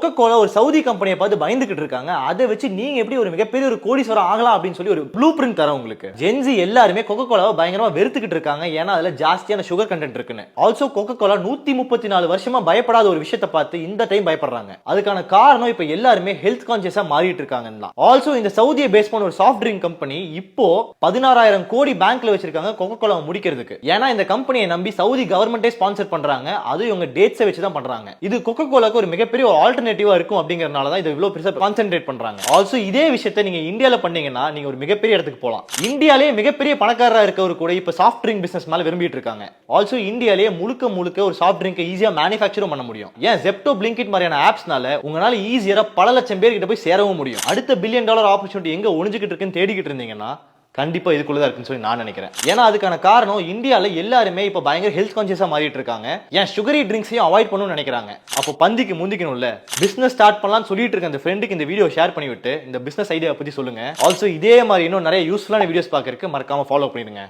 Coca Cola ஒரு Saudi கம்பெனியை பார்த்து பயந்துகிட்டு இருக்காங்க. அதை வச்சு நீங்க எப்படி ஒரு மிகப்பெரிய ஒரு கோடீஸ்வரர் ஆகலாம் அப்படின்னு சொல்லி ஒரு ப்ளூ பிரிண்ட் தரேன் உங்களுக்கு. ஜென்சி எல்லாருமே கொக்கோ கோலாவை பயங்கரமா வெறுத்துக்கிட்டு இருக்காங்க. ஏன்னா அதுல ஜாஸ்தியான சுகர் கண்டென்ட் இருக்குன்னு. ஆல்சோ கொக்கோ கோலா 134 வருஷமா பயப்படாத ஒரு விஷயத்தை பார்த்து இந்த டைம் பயப்படுறாங்க. அதுக்கான காரணம் இப்ப எல்லாருமே ஹெல்த் கான்சியஸா மாறிட்டு இருக்காங்க. ஆல்சோ இந்த சவுதியை பேஸ் பண்ண ஒரு சாஃப்ட் ட்ரிங்க் கம்பெனி இப்போ 16,000 கோடி பேங்க்ல வச்சிருக்காங்க கொக்கோ கோலா முடிக்கிறதுக்கு. ஏன்னா இந்த கம்பெனியை நம்பி சவுதி கவர்மெண்டே ஸ்பான்சர் பண்றாங்க. அது இவங்க டேட்ஸை வச்சு தான் பண்றாங்க. இது கொக்கோ கோலாக்கு ஒரு மிகப்பெரிய ஒரு ஆல்டர்னேட்டிவா இருக்கும் அப்படிங்கறனால தான் இது இவ்வளவு பெருசா கான்சென்ட்ரேட் பண்றாங்க. ஆல்சோ இதே விஷயத்தை நீங்க இந்தியால பண்ணீங்கன்னா நீங்க ஒரு மிகப்பெரிய இடத்துக்கு போலாம். இந்தியாலே மிகப்பெரிய பணக்காரரா இருக்கவர் கூட இப்ப சாஃப்ட் ட்ரிங்க் பிசினஸ் மேல விரும்பிட்டு இருக்காங்க. ஆல்சோ இந்தியாலே முழுக்க ஒரு சாஃப்ட் ட்ரிங்க் ஈஸியா மேனுஃபேக்சரும் பண்ண முடியும். ஏன் ஜெப்டோ பிளிங்கிட் மாதிரியான ஆப்ஸ்னால உங்களால ஈஸியா பல லட்சம் பேர் கிட்ட போய் சேரவும் முடியும். அடுத்த $1 பில்லியன் ஆப்பர்ச்சுனிட்டி எங்க ஒளிஞ்சுக்கிட்டு இருக்குன்னு தேடிக்கிட்டு இருந்தீங்கன்னா கண்டிப்பா இதுக்குள்ளதான் இருக்குன்னு சொல்லி நான் நினைக்கிறேன். ஏன்னா அதுக்கான காரணம் இந்தியால எல்லாருமே இப்ப பயங்கர ஹெல்த் கான்சியஸா மாறிட்டு இருக்காங்க. ஏன் சுகரி ட்ரிங்க்ஸையும் அவாய்ட் பண்ணணும்னு நினைக்கிறாங்க. அப்போ பந்திக்கு முந்திக்கணும்ல. பிசினஸ் ஸ்டார்ட் பண்ணலாம்னு சொல்லிட்டு இருக்க அந்த ஃப்ரெண்டுக்கு இந்த வீடியோ ஷேர் பண்ணிவிட்டு இந்த பிசினஸ் ஐடியா பத்தி சொல்லுங்க. ஆல்சோ இதே மாதிரி இன்னும் நிறைய யூஸ்ஃபுல்லான வீடியோஸ் பார்க்கறதுக்கு மறக்காம ஃபாலோ பண்ணிடுங்க.